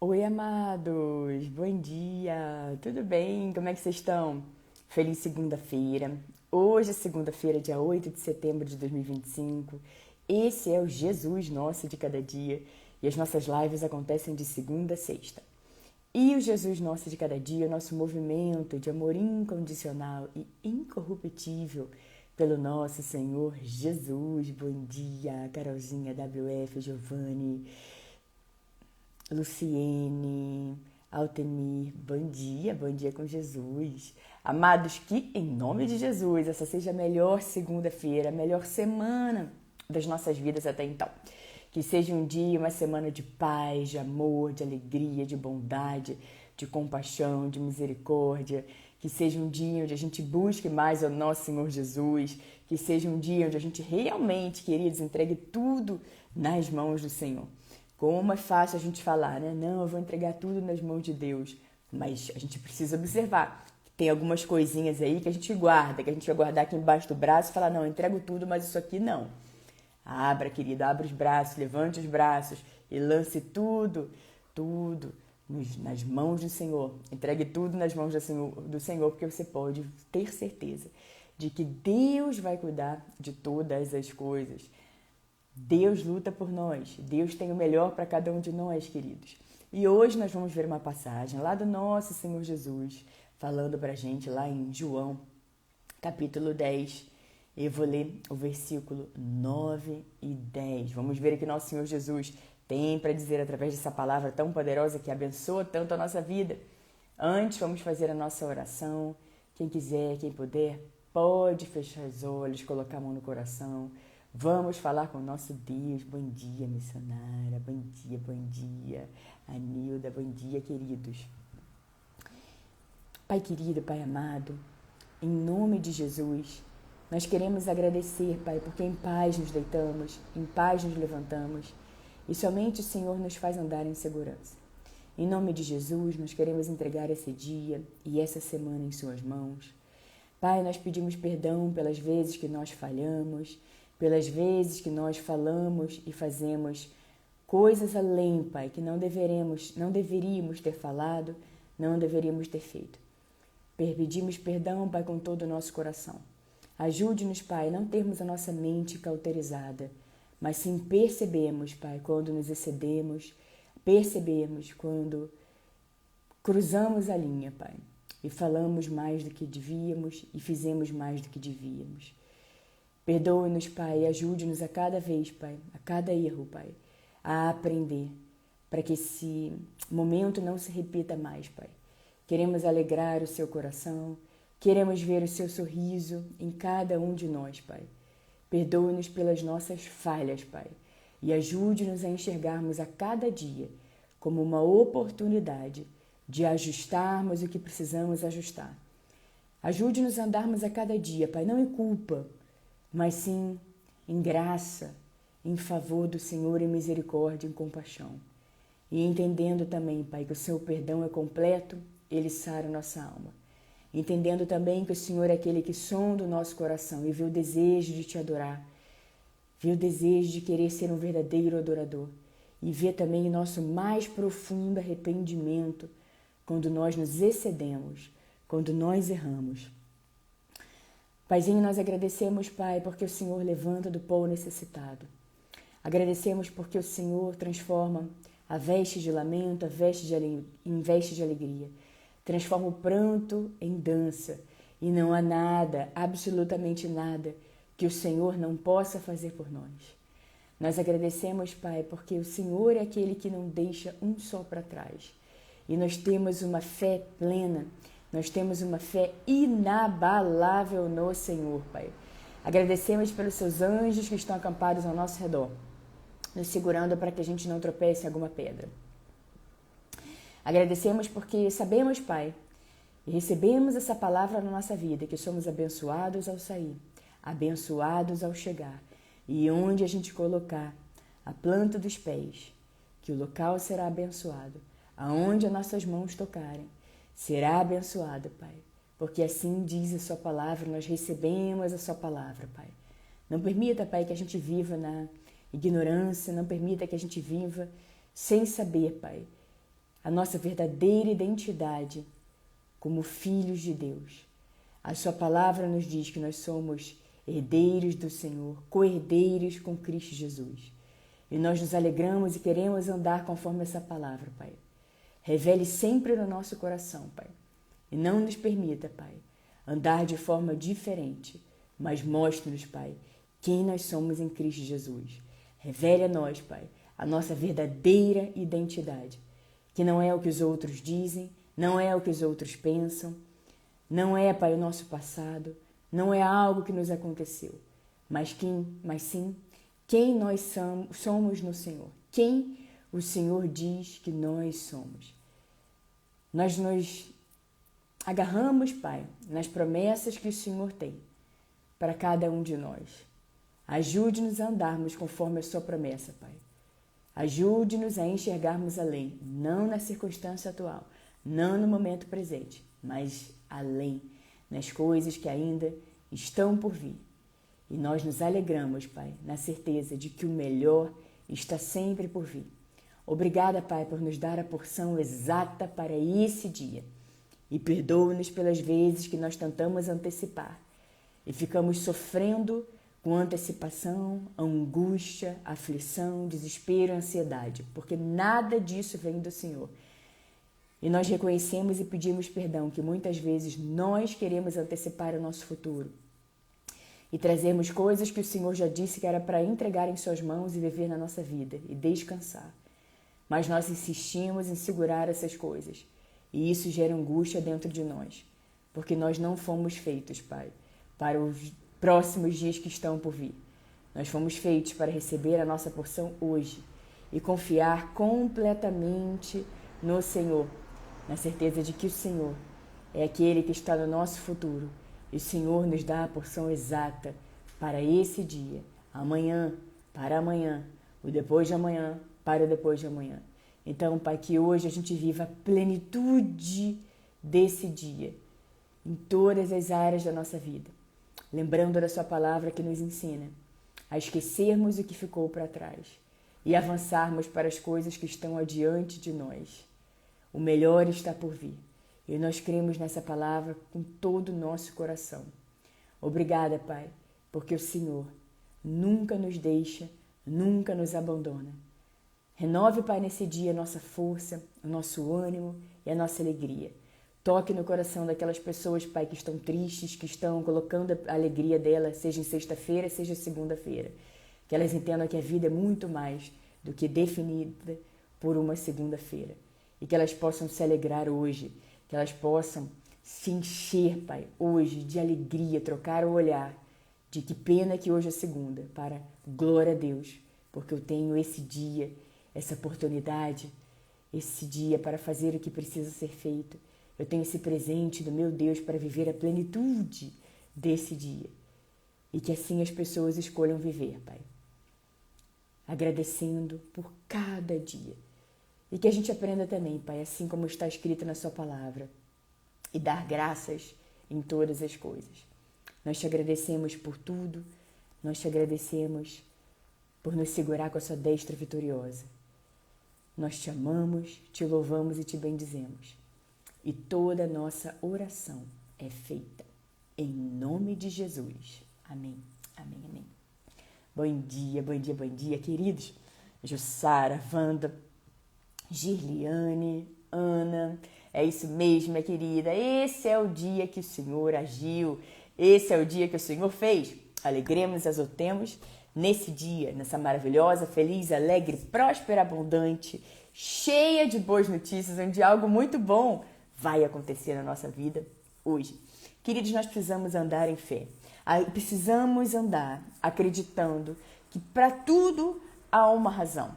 Oi, amados, bom dia, tudo bem? Como é que vocês estão? Feliz segunda-feira. Hoje é segunda-feira, dia 8 de setembro de 2025. Esse é o Jesus Nosso de cada dia e as nossas lives acontecem de segunda a sexta. E o Jesus Nosso de cada dia, o nosso movimento de amor incondicional e incorruptível pelo nosso Senhor Jesus. Bom dia, Carolzinha, WF, Giovanni, Luciene, Altemir, bom dia com Jesus. Amados, que em nome de Jesus, essa seja a melhor segunda-feira, a melhor semana das nossas vidas até então. Que seja um dia, uma semana de paz, de amor, de alegria, de bondade, de compaixão, de misericórdia. Que seja um dia onde a gente busque mais o nosso Senhor Jesus. Que seja um dia onde a gente realmente, queridos, entregue tudo nas mãos do Senhor. Como é fácil a gente falar, né? Não, eu vou entregar tudo nas mãos de Deus. Mas a gente precisa observar. Tem algumas coisinhas aí que a gente guarda, que a gente vai guardar aqui embaixo do braço e falar, não, eu entrego tudo, mas isso aqui não. Abra, querida, abra os braços, levante os braços e lance tudo nas mãos do Senhor. Entregue tudo nas mãos do Senhor, porque você pode ter certeza de que Deus vai cuidar de todas as coisas. Deus luta por nós. Deus tem o melhor para cada um de nós, queridos. E hoje nós vamos ver uma passagem lá do nosso Senhor Jesus, falando para a gente lá em João, capítulo 10. Eu vou ler o versículo 9 e 10. Vamos ver o que nosso Senhor Jesus tem para dizer através dessa palavra tão poderosa que abençoa tanto a nossa vida. Antes, vamos fazer a nossa oração. Quem quiser, quem puder, pode fechar os olhos, colocar a mão no coração. Vamos falar com o nosso Deus. Bom dia, missionária. Bom dia, Anilda. Bom dia, queridos. Pai querido, Pai amado, em nome de Jesus, nós queremos agradecer, Pai, porque em paz nos deitamos, em paz nos levantamos e somente o Senhor nos faz andar em segurança. Em nome de Jesus, nós queremos entregar esse dia e essa semana em Suas mãos. Pai, nós pedimos perdão pelas vezes que nós falhamos, pelas vezes que nós falamos e fazemos coisas além, Pai, que não deveríamos ter falado, não deveríamos ter feito. Pedimos perdão, Pai, com todo o nosso coração. Ajude-nos, Pai, a não termos a nossa mente cauterizada, mas sim percebemos, Pai, quando nos excedemos, percebemos quando cruzamos a linha, Pai, e falamos mais do que devíamos e fizemos mais do que devíamos. Perdoe-nos, Pai, e ajude-nos a cada vez, Pai, a cada erro, Pai, a aprender, para que esse momento não se repita mais, Pai. Queremos alegrar o seu coração, queremos ver o seu sorriso em cada um de nós, Pai. Perdoe-nos pelas nossas falhas, Pai, e ajude-nos a enxergarmos a cada dia como uma oportunidade de ajustarmos o que precisamos ajustar. Ajude-nos a andarmos a cada dia, Pai, não em culpa, mas sim em graça, em favor do Senhor, em misericórdia, em compaixão. E entendendo também, Pai, que o seu perdão é completo, ele sara a nossa alma. Entendendo também que o Senhor é aquele que sonda o nosso coração e vê o desejo de te adorar, vê o desejo de querer ser um verdadeiro adorador e vê também o nosso mais profundo arrependimento quando nós nos excedemos, quando nós erramos. Paizinho, nós agradecemos, Pai, porque o Senhor levanta do pó necessitado. Agradecemos porque o Senhor transforma a veste de lamento em veste de alegria. Transforma o pranto em dança. E não há nada, absolutamente nada, que o Senhor não possa fazer por nós. Nós agradecemos, Pai, porque o Senhor é aquele que não deixa um só para trás. E nós temos uma fé plena, nós temos uma fé inabalável no Senhor, Pai. Agradecemos pelos seus anjos que estão acampados ao nosso redor, nos segurando para que a gente não tropece em alguma pedra. Agradecemos porque sabemos, Pai, e recebemos essa palavra na nossa vida, que somos abençoados ao sair, abençoados ao chegar. E onde a gente colocar a planta dos pés, que o local será abençoado. Aonde as nossas mãos tocarem, será abençoado, Pai. Porque assim diz a sua palavra, nós recebemos a sua palavra, Pai. Não permita, Pai, que a gente viva na ignorância, não permita que a gente viva sem saber, Pai, a nossa verdadeira identidade como filhos de Deus. A sua palavra nos diz que nós somos herdeiros do Senhor, co-herdeiros com Cristo Jesus. E nós nos alegramos e queremos andar conforme essa palavra, Pai. Revele sempre no nosso coração, Pai. E não nos permita, Pai, andar de forma diferente, mas mostre-nos, Pai, quem nós somos em Cristo Jesus. Revele a nós, Pai, a nossa verdadeira identidade, que não é o que os outros dizem, não é o que os outros pensam, não é, Pai, o nosso passado, não é algo que nos aconteceu, mas sim quem nós somos no Senhor, quem o Senhor diz que nós somos. Nós nos agarramos, Pai, nas promessas que o Senhor tem para cada um de nós. Ajude-nos a andarmos conforme a sua promessa, Pai. Ajude-nos a enxergarmos além, não na circunstância atual, não no momento presente, mas além, nas coisas que ainda estão por vir. E nós nos alegramos, Pai, na certeza de que o melhor está sempre por vir. Obrigada, Pai, por nos dar a porção exata para esse dia. E perdoa-nos pelas vezes que nós tentamos antecipar e ficamos sofrendo com antecipação, angústia, aflição, desespero, ansiedade, porque nada disso vem do Senhor. E nós reconhecemos e pedimos perdão que muitas vezes nós queremos antecipar o nosso futuro e trazemos coisas que o Senhor já disse que era para entregar em suas mãos e viver na nossa vida e descansar. Mas nós insistimos em segurar essas coisas e isso gera angústia dentro de nós, porque nós não fomos feitos, Pai, para os próximos dias que estão por vir. Nós fomos feitos para receber a nossa porção hoje e confiar completamente no Senhor, na certeza de que o Senhor é aquele que está no nosso futuro e o Senhor nos dá a porção exata para esse dia, amanhã, para amanhã, o depois de amanhã, para o depois de amanhã. Então, Pai, que hoje a gente viva a plenitude desse dia em todas as áreas da nossa vida, lembrando da sua palavra que nos ensina a esquecermos o que ficou para trás e avançarmos para as coisas que estão adiante de nós. O melhor está por vir e nós cremos nessa palavra com todo o nosso coração. Obrigada, Pai, porque o Senhor nunca nos deixa, nunca nos abandona. Renove, Pai, nesse dia a nossa força, o nosso ânimo e a nossa alegria. Toque no coração daquelas pessoas, Pai, que estão tristes, que estão colocando a alegria delas, seja em sexta-feira, seja segunda-feira. Que elas entendam que a vida é muito mais do que definida por uma segunda-feira. E que elas possam se alegrar hoje, que elas possam se encher, Pai, hoje de alegria, trocar o olhar de que pena que hoje é segunda, para glória a Deus, porque eu tenho esse dia, essa oportunidade, esse dia para fazer o que precisa ser feito. Eu tenho esse presente do meu Deus para viver a plenitude desse dia. E que assim as pessoas escolham viver, Pai. Agradecendo por cada dia. E que a gente aprenda também, Pai, assim como está escrito na sua palavra. E dar graças em todas as coisas. Nós te agradecemos por tudo. Nós te agradecemos por nos segurar com a sua destra vitoriosa. Nós te amamos, te louvamos e te bendizemos. E toda a nossa oração é feita em nome de Jesus. Amém, amém, amém. Bom dia, queridos. Jussara, Wanda, Girliane, Ana. É isso mesmo, minha querida. Esse é o dia que o Senhor agiu. Esse é o dia que o Senhor fez. Alegremos, exultemos nesse dia, nessa maravilhosa, feliz, alegre, próspera, abundante, cheia de boas notícias, onde algo muito bom vai acontecer na nossa vida hoje. Queridos, nós precisamos andar em fé. Precisamos andar acreditando que para tudo há uma razão.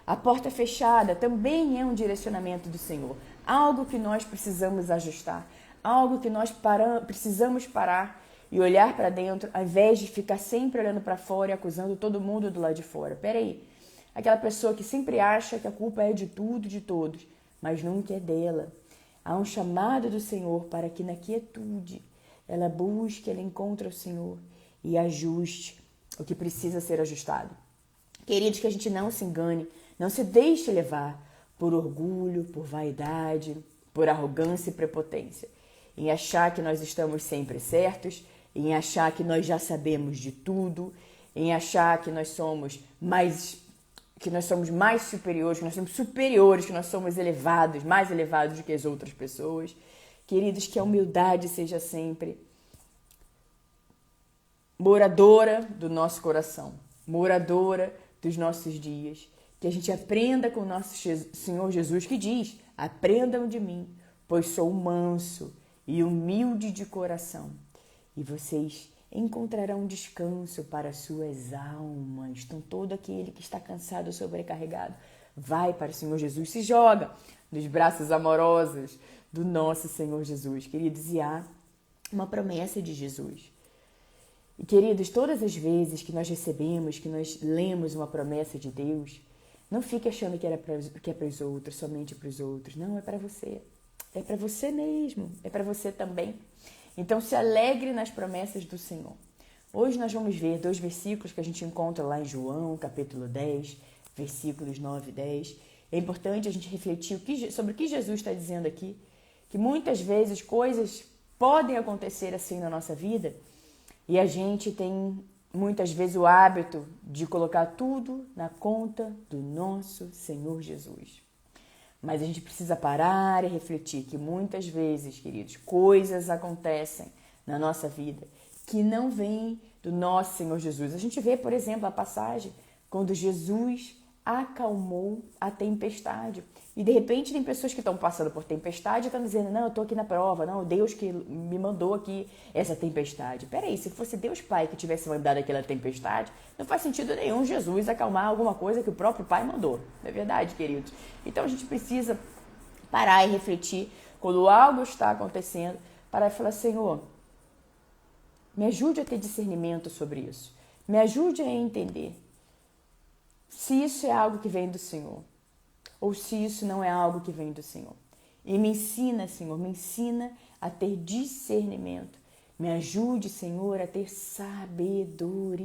A porta fechada também é um direcionamento do Senhor. Algo que nós precisamos ajustar. Algo que nós precisamos parar e olhar para dentro, ao invés de ficar sempre olhando para fora e acusando todo mundo do lado de fora. Peraí, aquela pessoa que sempre acha que a culpa é de tudo, de todos, mas nunca é dela. Há um chamado do Senhor para que na quietude ela busque, ela encontre o Senhor e ajuste o que precisa ser ajustado. Queridos, que a gente não se engane, não se deixe levar por orgulho, por vaidade, por arrogância e prepotência, em achar que nós estamos sempre certos, em achar que nós já sabemos de tudo, em achar que nós somos mais superiores, que nós somos superiores, que nós somos elevados, mais elevados do que as outras pessoas. Queridos, que a humildade seja sempre moradora do nosso coração, moradora dos nossos dias. Que a gente aprenda com o nosso Senhor Jesus, que diz: aprendam de mim, pois sou manso e humilde de coração, e vocês encontrarão descanso para suas almas. Então, todo aquele que está cansado ou sobrecarregado, vai para o Senhor Jesus, se joga nos braços amorosos do nosso Senhor Jesus, queridos. E há uma promessa de Jesus. E, queridos, todas as vezes que nós recebemos, que nós lemos uma promessa de Deus, não fique achando que é para os outros, somente para os outros. Não, é para você. É para você mesmo, é para você também. Então, se alegre nas promessas do Senhor. Hoje nós vamos ver 2 versículos que a gente encontra lá em João, capítulo 10, versículos 9 e 10. É importante a gente refletir sobre o que Jesus está dizendo aqui, que muitas vezes coisas podem acontecer assim na nossa vida e a gente tem muitas vezes o hábito de colocar tudo na conta do nosso Senhor Jesus. Mas a gente precisa parar e refletir que muitas vezes, queridos, coisas acontecem na nossa vida que não vêm do nosso Senhor Jesus. A gente vê, por exemplo, a passagem quando Jesus acalmou a tempestade. E de repente tem pessoas que estão passando por tempestade e estão dizendo: não, eu estou aqui na prova, não, Deus que me mandou aqui essa tempestade. Peraí, se fosse Deus Pai que tivesse mandado aquela tempestade, não faz sentido nenhum Jesus acalmar alguma coisa que o próprio Pai mandou. Não é verdade, queridos? Então a gente precisa parar e refletir quando algo está acontecendo, parar e falar: Senhor, me ajude a ter discernimento sobre isso. Me ajude a entender se isso é algo que vem do Senhor ou se isso não é algo que vem do Senhor. E me ensina, Senhor, me ensina a ter discernimento. Me ajude, Senhor, a ter sabedoria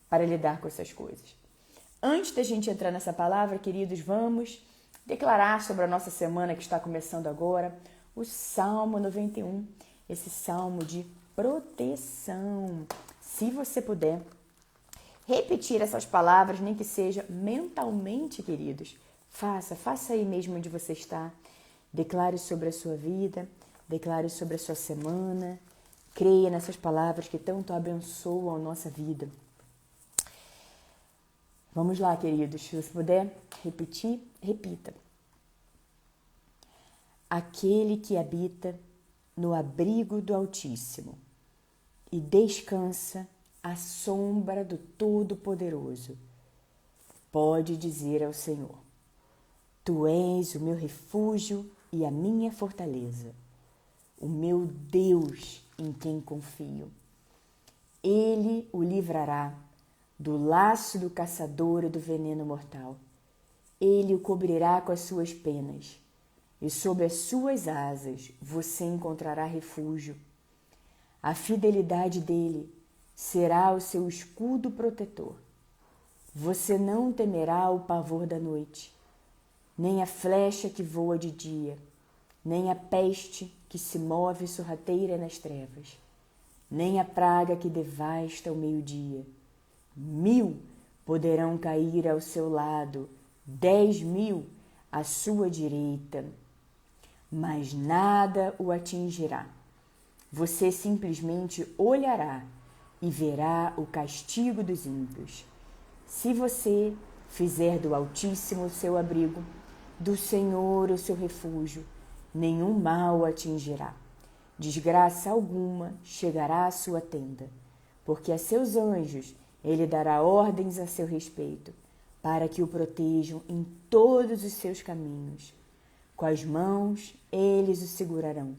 para lidar com essas coisas. Antes da gente entrar nessa palavra, queridos, vamos declarar sobre a nossa semana que está começando agora o Salmo 91, esse salmo de proteção. Se você puder repetir essas palavras, nem que seja mentalmente, queridos, faça aí mesmo onde você está. Declare sobre a sua vida, declare sobre a sua semana. Creia nessas palavras que tanto abençoam a nossa vida. Vamos lá, queridos. Se você puder repetir, repita. Aquele que habita no abrigo do Altíssimo e descansa à sombra do Todo-Poderoso, pode dizer ao Senhor: Tu és o meu refúgio e a minha fortaleza, o meu Deus em quem confio. Ele o livrará do laço do caçador e do veneno mortal. Ele o cobrirá com as suas penas, e sob as suas asas você encontrará refúgio. A fidelidade dele será o seu escudo protetor. Você não temerá o pavor da noite, nem a flecha que voa de dia, nem a peste que se move sorrateira nas trevas, nem a praga que devasta ao meio-dia. 1000 poderão cair ao seu lado, 10.000 à sua direita, mas nada o atingirá. Você simplesmente olhará e verá o castigo dos ímpios. Se você fizer do Altíssimo o seu abrigo, do Senhor o seu refúgio, nenhum mal o atingirá. Desgraça alguma chegará à sua tenda, porque a seus anjos ele dará ordens a seu respeito, para que o protejam em todos os seus caminhos. Com as mãos eles o segurarão,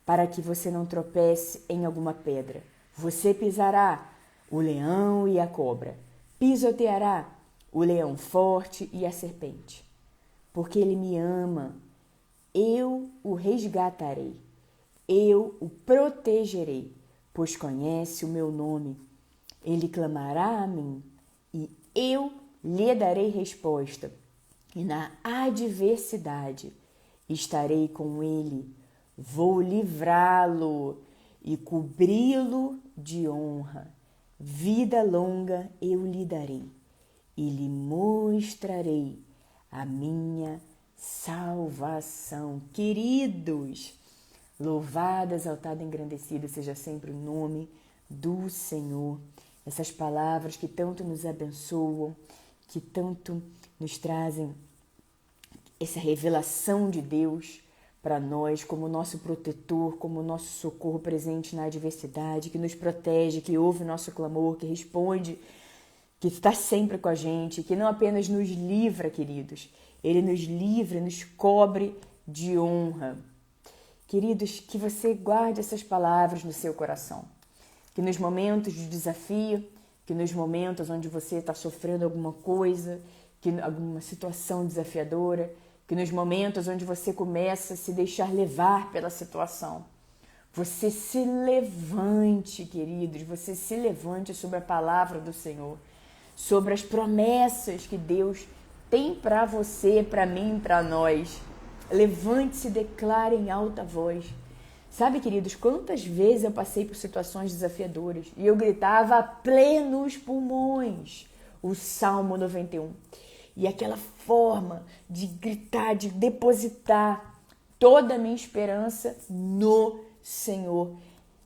para que você não tropece em alguma pedra. Você pisará o leão e a cobra, pisoteará o leão forte e a serpente. Porque ele me ama, eu o resgatarei, eu o protegerei, pois conhece o meu nome. Ele clamará a mim e eu lhe darei resposta. e na adversidade estarei com ele. Vou livrá-lo e cobri-lo de honra. Vida longa eu lhe darei e lhe mostrarei a minha salvação. Queridos, louvado, exaltado, engrandecido seja sempre o nome do Senhor. Essas palavras que tanto nos abençoam, que tanto nos trazem essa revelação de Deus para nós como nosso protetor, como nosso socorro presente na adversidade, que nos protege, que ouve o nosso clamor, que responde, que está sempre com a gente, que não apenas nos livra, queridos, Ele nos livra, nos cobre de honra. Queridos, que você guarde essas palavras no seu coração, que nos momentos de desafio, que nos momentos onde você está sofrendo alguma coisa, que alguma situação desafiadora, que nos momentos onde você começa a se deixar levar pela situação, você se levante, queridos, você se levante sobre a palavra do Senhor, sobre as promessas que Deus tem para você, para mim, para nós. Levante-se e declare em alta voz. Sabe, queridos, quantas vezes eu passei por situações desafiadoras e eu gritava a plenos pulmões o Salmo 91. E aquela forma de gritar, de depositar toda a minha esperança no Senhor.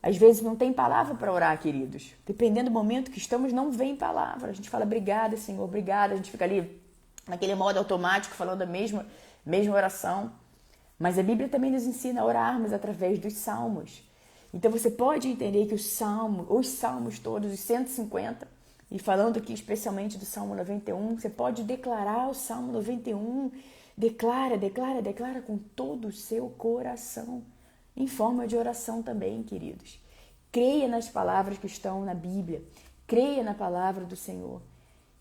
Às vezes não tem palavra para orar, queridos. Dependendo do momento que estamos, não vem palavra. A gente fala, obrigada, Senhor, obrigada. A gente fica ali naquele modo automático, falando a mesma oração. Mas a Bíblia também nos ensina a orarmos através dos salmos. Então você pode entender que os salmos todos, os 150, e falando aqui especialmente do Salmo 91, você pode declarar o Salmo 91, declara com todo o seu coração, em forma de oração também, queridos. Creia nas palavras que estão na Bíblia, creia na palavra do Senhor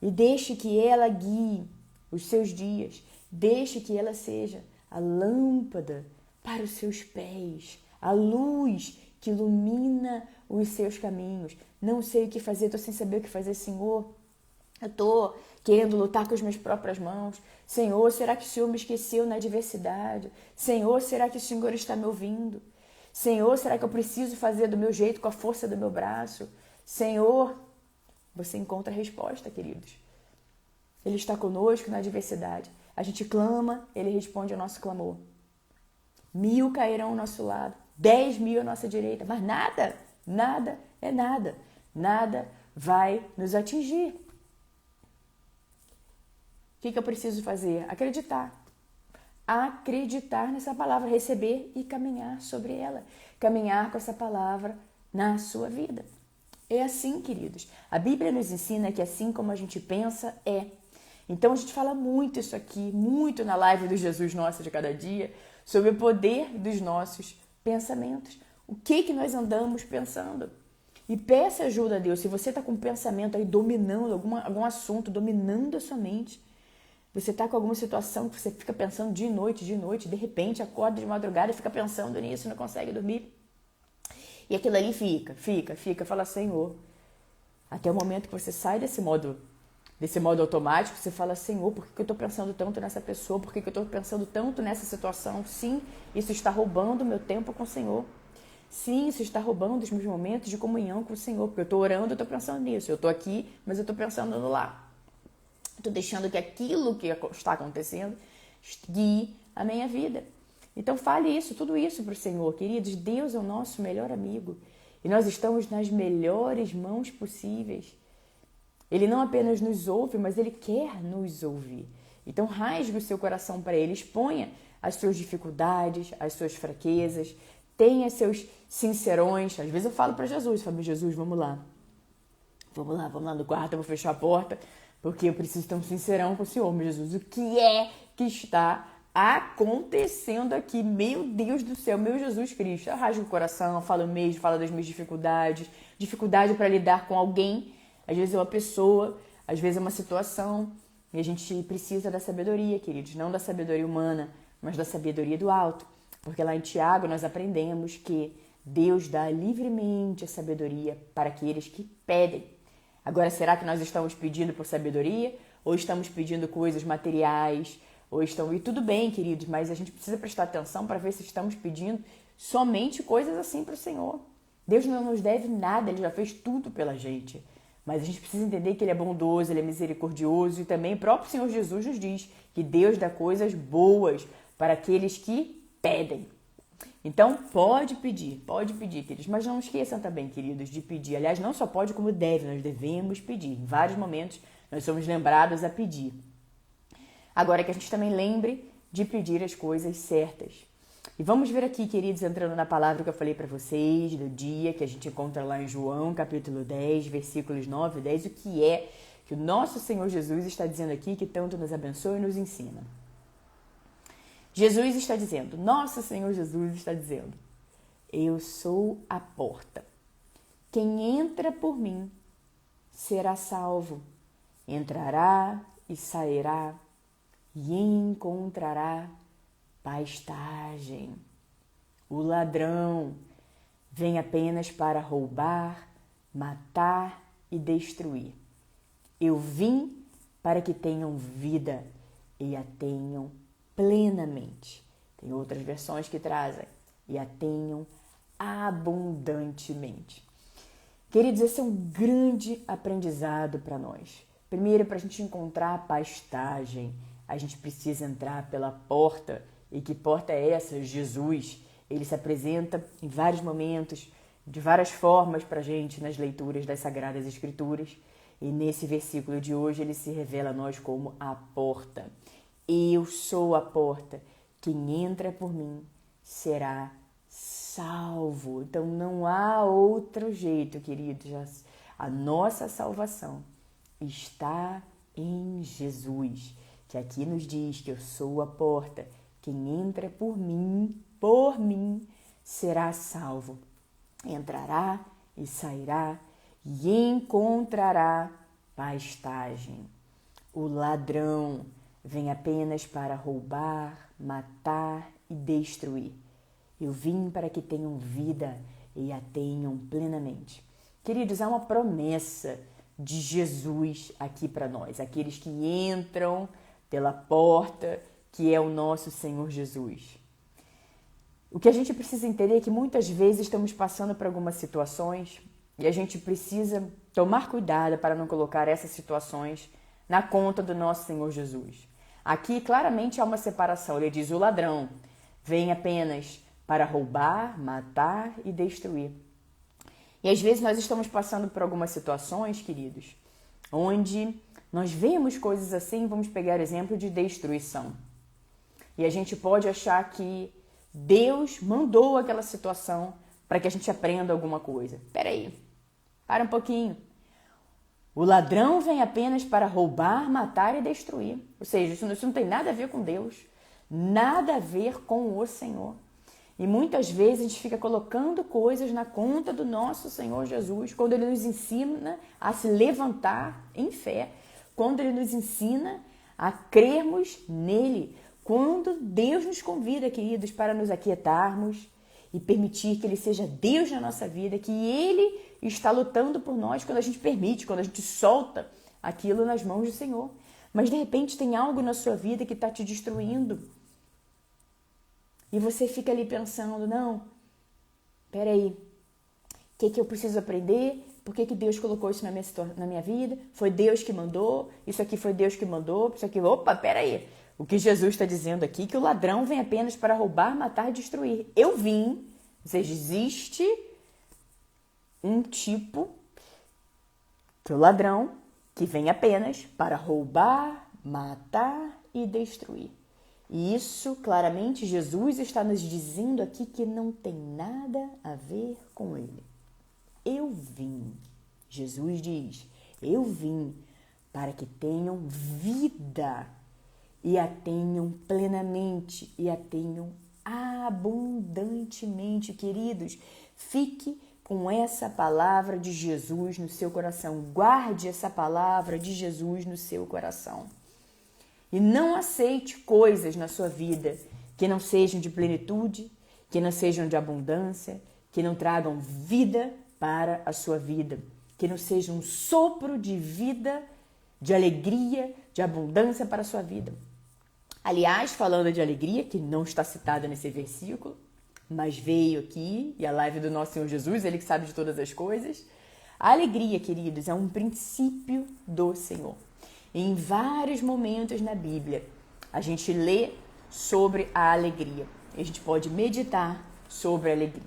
e deixe que ela guie os seus dias, deixe que ela seja a lâmpada para os seus pés, a luz que ilumina os seus caminhos. Não sei o que fazer, estou sem saber o que fazer, Senhor. Eu estou querendo lutar com as minhas próprias mãos. Senhor, será que o Senhor me esqueceu na adversidade? Senhor, será que o Senhor está me ouvindo? Senhor, será que eu preciso fazer do meu jeito, com a força do meu braço? Senhor, você encontra a resposta, queridos. Ele está conosco na adversidade. A gente clama, Ele responde ao nosso clamor. 1000 cairão ao nosso lado, 10.000 à nossa direita, mas nada vai nos atingir. O que eu preciso fazer? Acreditar. Acreditar nessa palavra, receber e caminhar sobre ela. Caminhar com essa palavra na sua vida. É assim, queridos. A Bíblia nos ensina que assim como a gente pensa, é. Então a gente fala muito isso aqui, muito na live do Jesus Nosso de Cada Dia, sobre o poder dos nossos pensamentos. O que nós andamos pensando? E peça ajuda a Deus. Se você está com um pensamento aí dominando algum assunto, dominando a sua mente, você está com alguma situação que você fica pensando de noite, de repente acorda de madrugada e fica pensando nisso, não consegue dormir. E aquilo ali fica, fala, Senhor, até o momento que você sai desse modo automático, você fala, Senhor, por que eu estou pensando tanto nessa pessoa? Por que eu estou pensando tanto nessa situação? Sim, isso está roubando o meu tempo com o Senhor. Sim, isso está roubando os meus momentos de comunhão com o Senhor, porque eu estou orando, eu estou pensando nisso. Eu estou aqui, mas eu estou pensando no lá. Estou deixando que aquilo que está acontecendo guie a minha vida. Então fale isso, tudo isso para o Senhor, queridos. Deus é o nosso melhor amigo e nós estamos nas melhores mãos possíveis. Ele não apenas nos ouve, mas Ele quer nos ouvir. Então rasgue o seu coração para Ele, exponha as suas dificuldades, as suas fraquezas, tenha seus sincerões. Às vezes eu falo para Jesus, Jesus, vamos lá no quarto, eu vou fechar a porta, porque eu preciso ter um sincerão com o Senhor, meu Jesus. O que é que está acontecendo aqui? Meu Deus do céu, meu Jesus Cristo. Eu rasgo o coração, falo mesmo, falo das minhas dificuldade para lidar com alguém. Às vezes é uma pessoa, às vezes é uma situação, e a gente precisa da sabedoria, queridos, não da sabedoria humana, mas da sabedoria do alto. Porque lá em Tiago nós aprendemos que Deus dá livremente a sabedoria para aqueles que pedem. Agora, será que nós estamos pedindo por sabedoria ou estamos pedindo coisas materiais, ou estão... E tudo bem, queridos, mas a gente precisa prestar atenção para ver se estamos pedindo somente coisas assim para o Senhor. Deus não nos deve nada, Ele já fez tudo pela gente. Mas a gente precisa entender que Ele é bondoso, Ele é misericordioso e também o próprio Senhor Jesus nos diz que Deus dá coisas boas para aqueles que pedem. Então, pode pedir, queridos. Mas não esqueçam também, queridos, de pedir. Aliás, não só pode, como deve. Nós devemos pedir. Em vários momentos, nós somos lembrados a pedir. Agora que a gente também lembre de pedir as coisas certas. E vamos ver aqui, queridos, entrando na palavra que eu falei para vocês, do dia que a gente encontra lá em João, capítulo 10, versículos 9 e 10, o que é que o nosso Senhor Jesus está dizendo aqui, que tanto nos abençoa e nos ensina. Jesus está dizendo, nosso Senhor Jesus está dizendo, eu sou a porta. Quem entra por mim será salvo. Entrará e sairá e encontrará pastagem. O ladrão vem apenas para roubar, matar e destruir. Eu vim para que tenham vida e a tenham plenamente. Tem outras versões que trazem e a tenham abundantemente. Queridos, esse é um grande aprendizado para nós. Primeiro, para a gente encontrar a pastagem, a gente precisa entrar pela porta. E que porta é essa? Jesus. Ele se apresenta em vários momentos, de várias formas para a gente nas leituras das Sagradas Escrituras. E nesse versículo de hoje ele se revela a nós como a porta. Eu sou a porta. Quem entra por mim será salvo. Então não há outro jeito, queridos. A nossa salvação está em Jesus, que aqui nos diz que eu sou a porta. Quem entra por mim, será salvo. Entrará e sairá e encontrará pastagem. O ladrão vem apenas para roubar, matar e destruir. Eu vim para que tenham vida e a tenham plenamente. Queridos, há uma promessa de Jesus aqui para nós, aqueles que entram pela porta, que é o nosso Senhor Jesus. O que a gente precisa entender é que muitas vezes estamos passando por algumas situações e a gente precisa tomar cuidado para não colocar essas situações na conta do nosso Senhor Jesus. Aqui claramente há uma separação. Ele diz, o ladrão vem apenas para roubar, matar e destruir. E às vezes nós estamos passando por algumas situações, queridos, onde nós vemos coisas assim, vamos pegar o exemplo de destruição. E a gente pode achar que Deus mandou aquela situação para que a gente aprenda alguma coisa. Peraí, para um pouquinho. O ladrão vem apenas para roubar, matar e destruir. Ou seja, isso não tem nada a ver com Deus, nada a ver com o Senhor. E muitas vezes a gente fica colocando coisas na conta do nosso Senhor Jesus, quando Ele nos ensina a se levantar em fé, quando Ele nos ensina a crermos nele, quando Deus nos convida, queridos, para nos aquietarmos e permitir que Ele seja Deus na nossa vida, que Ele está lutando por nós quando a gente permite, quando a gente solta aquilo nas mãos do Senhor. Mas de repente tem algo na sua vida que está te destruindo. E você fica ali pensando, não, peraí, o que eu preciso aprender? Por que Deus colocou isso na minha vida? Foi Deus que mandou? Isso aqui foi Deus que mandou? Isso aqui, opa, peraí. O que Jesus está dizendo aqui é que o ladrão vem apenas para roubar, matar e destruir. Eu vim, ou seja, existe um tipo, que é o ladrão, que vem apenas para roubar, matar e destruir. E isso, claramente, Jesus está nos dizendo aqui que não tem nada a ver com ele. Eu vim, Jesus diz, eu vim para que tenham vida e a tenham plenamente e a tenham abundantemente, queridos. Fique com essa palavra de Jesus no seu coração. Guarde essa palavra de Jesus no seu coração. E não aceite coisas na sua vida que não sejam de plenitude, que não sejam de abundância, que não tragam vida para a sua vida, que não sejam um sopro de vida, de alegria, de abundância para a sua vida. Aliás, falando de alegria, que não está citada nesse versículo, mas veio aqui, e a live do nosso Senhor Jesus, ele que sabe de todas as coisas. A alegria, queridos, é um princípio do Senhor. Em vários momentos na Bíblia, a gente lê sobre a alegria. E a gente pode meditar sobre a alegria.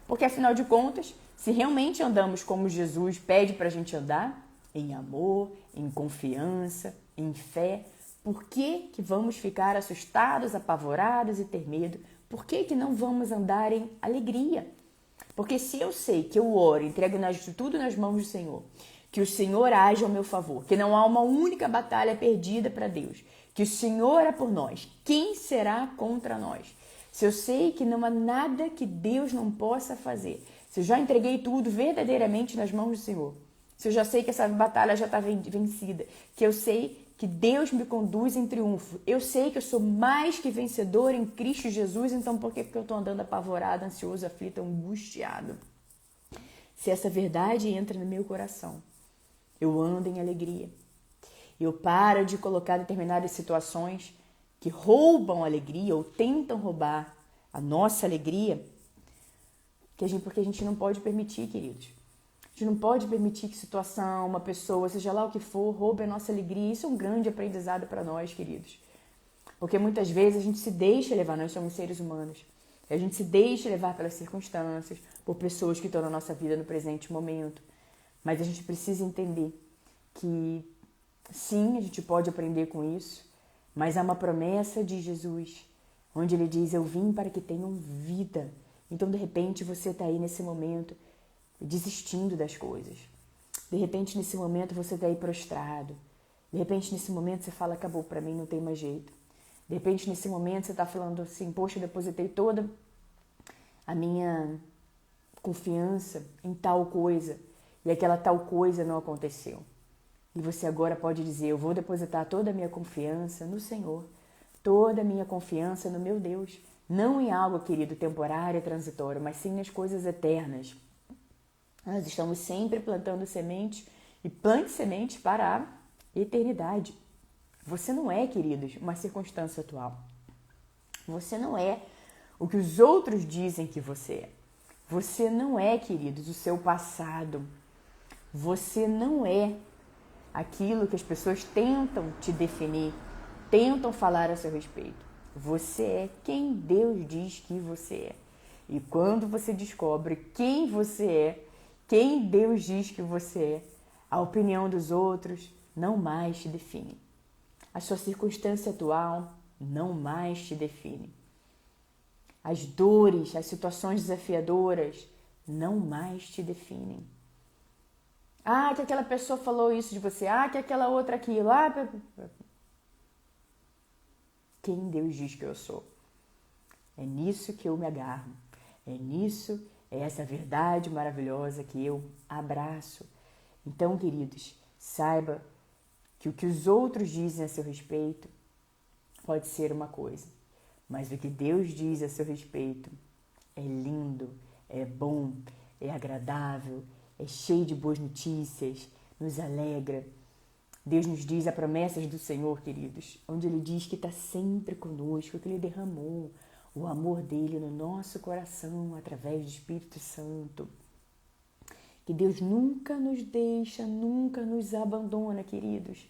Porque, afinal de contas, se realmente andamos como Jesus pede para a gente andar, em amor, em confiança, em fé, por que vamos ficar assustados, apavorados e ter medo? Por que não vamos andar em alegria? Porque se eu sei que eu oro, entrego tudo nas mãos do Senhor, que o Senhor age ao meu favor, que não há uma única batalha perdida para Deus, que o Senhor é por nós, quem será contra nós? Se eu sei que não há nada que Deus não possa fazer, se eu já entreguei tudo verdadeiramente nas mãos do Senhor, se eu já sei que essa batalha já está vencida, que eu sei que Deus me conduz em triunfo, eu sei que eu sou mais que vencedor em Cristo Jesus, então por que eu estou andando apavorado, ansioso, aflito, angustiado? Se essa verdade entra no meu coração, eu ando em alegria. Eu paro de colocar determinadas situações que roubam a alegria ou tentam roubar a nossa alegria, porque a gente não pode permitir, queridos. A gente não pode permitir que situação, uma pessoa, seja lá o que for, roube a nossa alegria. Isso é um grande aprendizado para nós, queridos. Porque muitas vezes a gente se deixa levar, nós somos seres humanos. A gente se deixa levar pelas circunstâncias, por pessoas que estão na nossa vida no presente momento. Mas a gente precisa entender que sim, a gente pode aprender com isso, mas há uma promessa de Jesus, onde ele diz, eu vim para que tenham vida. Então, de repente, você está aí nesse momento desistindo das coisas. De repente, nesse momento, você está aí prostrado. De repente, nesse momento, você fala, acabou para mim, não tem mais jeito. De repente, nesse momento, você está falando assim, poxa, eu depositei toda a minha confiança em tal coisa e aquela tal coisa não aconteceu. E você agora pode dizer, eu vou depositar toda a minha confiança no Senhor, toda a minha confiança no meu Deus, não em algo, querido, temporário e transitório, mas sim nas coisas eternas. Nós estamos sempre plantando sementes e plante sementes para a eternidade. Você não é, queridos, uma circunstância atual. Você não é o que os outros dizem que você é. Você não é, queridos, o seu passado. Você não é aquilo que as pessoas tentam te definir, tentam falar a seu respeito. Você é quem Deus diz que você é. E quando você descobre quem você é, quem Deus diz que você é, a opinião dos outros não mais te define. A sua circunstância atual não mais te define. As dores, as situações desafiadoras não mais te definem. Ah, que aquela pessoa falou isso de você. Ah, que aquela outra aquilo. Quem Deus diz que eu sou. É nisso que eu me agarro. É essa verdade maravilhosa que eu abraço. Então, queridos, saiba que o que os outros dizem a seu respeito pode ser uma coisa, mas o que Deus diz a seu respeito é lindo, é bom, é agradável, é cheio de boas notícias, nos alegra. Deus nos diz as promessas do Senhor, queridos, onde Ele diz que está sempre conosco, que Ele derramou o amor dele no nosso coração através do Espírito Santo. Que Deus nunca nos deixa, nunca nos abandona, queridos.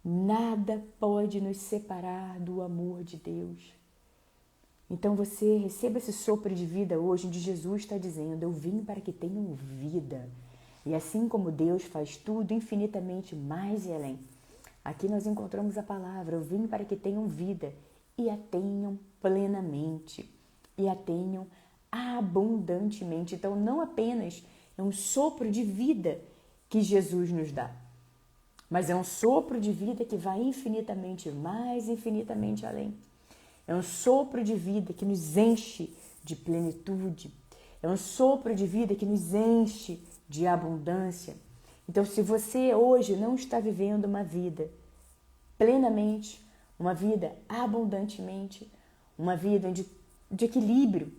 Nada pode nos separar do amor de Deus. Então você receba esse sopro de vida hoje, onde Jesus está dizendo, eu vim para que tenham vida. E assim como Deus faz tudo infinitamente mais e além. Aqui nós encontramos a palavra, eu vim para que tenham vida e a tenham plenamente, e a tenham abundantemente. Então não apenas é um sopro de vida que Jesus nos dá, mas é um sopro de vida que vai infinitamente mais, infinitamente além. É um sopro de vida que nos enche de plenitude. É um sopro de vida que nos enche de abundância. Então, se você hoje não está vivendo uma vida plenamente, uma vida abundantemente, uma vida de equilíbrio,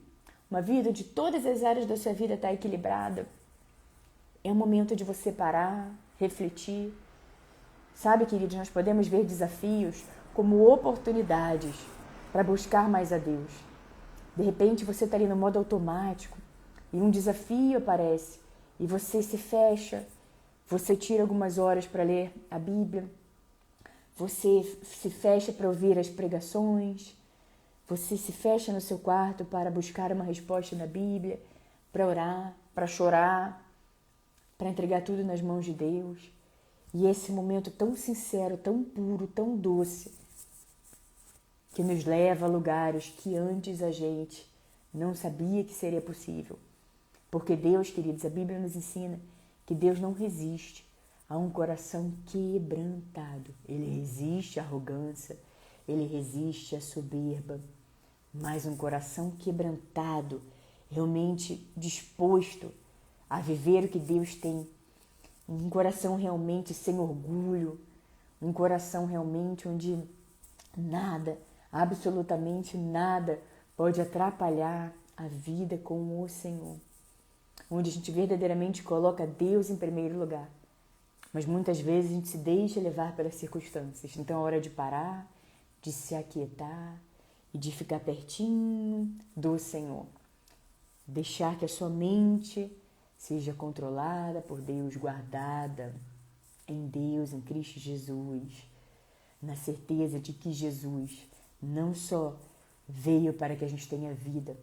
uma vida onde todas as áreas da sua vida estão equilibradas, é o momento de você parar, refletir. Sabe, queridos, nós podemos ver desafios como oportunidades para buscar mais a Deus. De repente você está ali no modo automático e um desafio aparece e você se fecha, você tira algumas horas para ler a Bíblia, você se fecha para ouvir as pregações, você se fecha no seu quarto para buscar uma resposta na Bíblia, para orar, para chorar, para entregar tudo nas mãos de Deus. E esse momento tão sincero, tão puro, tão doce, que nos leva a lugares que antes a gente não sabia que seria possível. Porque Deus, queridos, a Bíblia nos ensina que Deus não resiste a um coração quebrantado. Ele resiste à arrogância, ele resiste à soberba, mas um coração quebrantado, realmente disposto a viver o que Deus tem. Um coração realmente sem orgulho, um coração realmente onde nada, absolutamente nada, pode atrapalhar a vida com o Senhor. Onde a gente verdadeiramente coloca Deus em primeiro lugar. Mas muitas vezes a gente se deixa levar pelas circunstâncias. Então é hora de parar, de se aquietar e de ficar pertinho do Senhor. Deixar que a sua mente seja controlada por Deus, guardada em Deus, em Cristo Jesus, na certeza de que Jesus não só veio para que a gente tenha vida,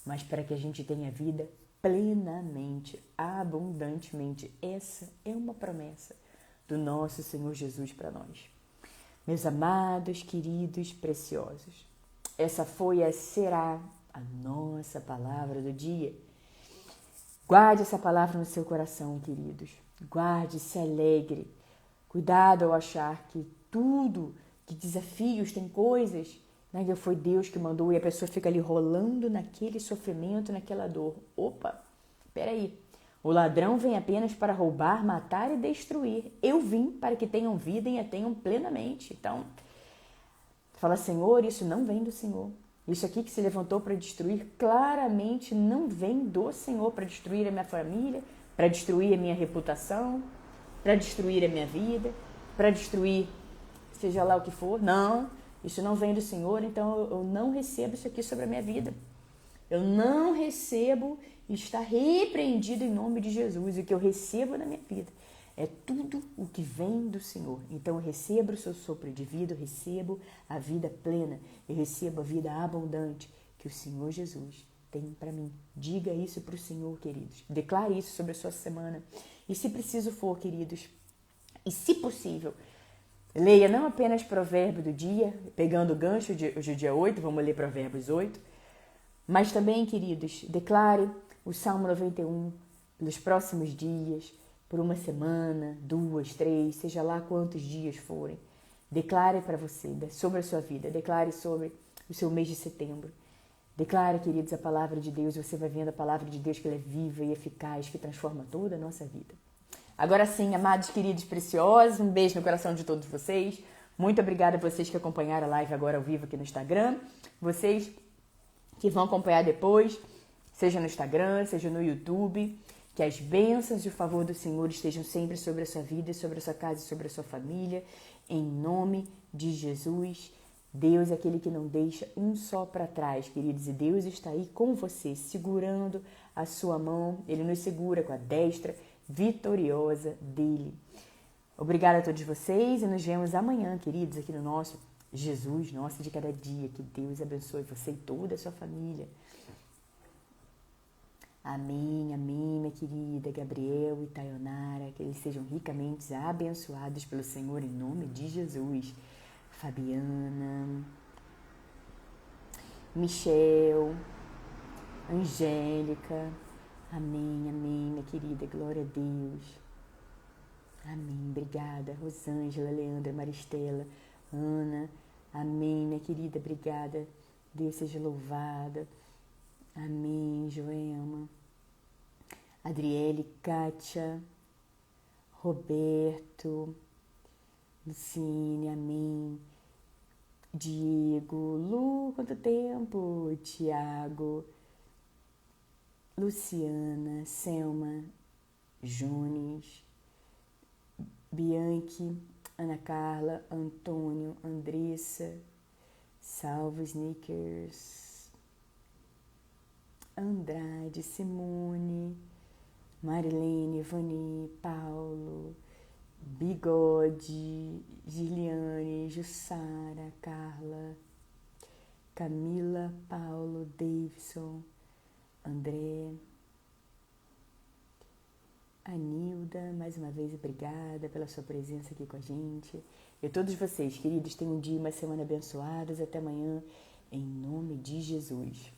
mas para que a gente tenha vida plenamente, abundantemente. Essa é uma promessa do nosso Senhor Jesus para nós. Meus amados, queridos, preciosos, essa foi e será a nossa palavra do dia. Guarde essa palavra no seu coração, queridos. Guarde, se alegre. Cuidado ao achar que tudo, que desafios, tem coisas, né, que foi Deus que mandou e a pessoa fica ali rolando naquele sofrimento, naquela dor. Opa, peraí. O ladrão vem apenas para roubar, matar e destruir. Eu vim para que tenham vida e a tenham plenamente. Então, fala, Senhor, isso não vem do Senhor. Isso aqui que se levantou para destruir, claramente não vem do Senhor para destruir a minha família, para destruir a minha reputação, para destruir a minha vida, para destruir seja lá o que for. Não, isso não vem do Senhor, então eu não recebo isso aqui sobre a minha vida. Eu não recebo e está repreendido em nome de Jesus. O que eu recebo na minha vida é tudo o que vem do Senhor. Então eu recebo o seu sopro de vida, eu recebo a vida plena, eu recebo a vida abundante que o Senhor Jesus tem para mim. Diga isso para o Senhor, queridos. Declare isso sobre a sua semana. E se preciso for, queridos, e se possível, leia não apenas provérbio do dia, pegando o gancho de hoje é dia 8, vamos ler provérbios 8, mas também, queridos, declare o Salmo 91 pelos próximos dias, por uma semana, 2, 3, seja lá quantos dias forem. Declare para você, sobre a sua vida, declare sobre o seu mês de setembro. Declare, queridos, a palavra de Deus, você vai vendo a palavra de Deus que ela é viva e eficaz, que transforma toda a nossa vida. Agora sim, amados, queridos, preciosos, um beijo no coração de todos vocês. Muito obrigada a vocês que acompanharam a live agora ao vivo aqui no Instagram. Vocês que vão acompanhar depois, seja no Instagram, seja no YouTube. Que as bênçãos e o favor do Senhor estejam sempre sobre a sua vida, sobre a sua casa e sobre a sua família. Em nome de Jesus, Deus é aquele que não deixa um só para trás, queridos. E Deus está aí com você, segurando a sua mão. Ele nos segura com a destra vitoriosa dele. Obrigada a todos vocês e nos vemos amanhã, queridos, aqui no nosso Jesus, nosso de cada dia. Que Deus abençoe você e toda a sua família. Amém, amém, minha querida Gabriel e Tayonara, que eles sejam ricamente abençoados pelo Senhor em nome de Jesus. Fabiana, Michel, Angélica, amém, amém, minha querida, glória a Deus. Amém, obrigada. Rosângela, Leandra, Maristela, Ana, amém, minha querida, obrigada. Deus seja louvada. Amém, Joelma, Adriele, Kátia, Roberto, Lucine, amém. Diego, Lu, quanto tempo? Tiago, Luciana, Selma, Jones, Bianchi, Ana Carla, Antônio, Andressa, Salve Sneakers, Andrade, Simone, Marilene, Vani, Paulo, Bigode, Giliane, Jussara, Carla, Camila, Paulo, Davidson, André, Anilda, mais uma vez obrigada pela sua presença aqui com a gente. E todos vocês, queridos, tenham um dia e uma semana abençoados. Até amanhã, em nome de Jesus.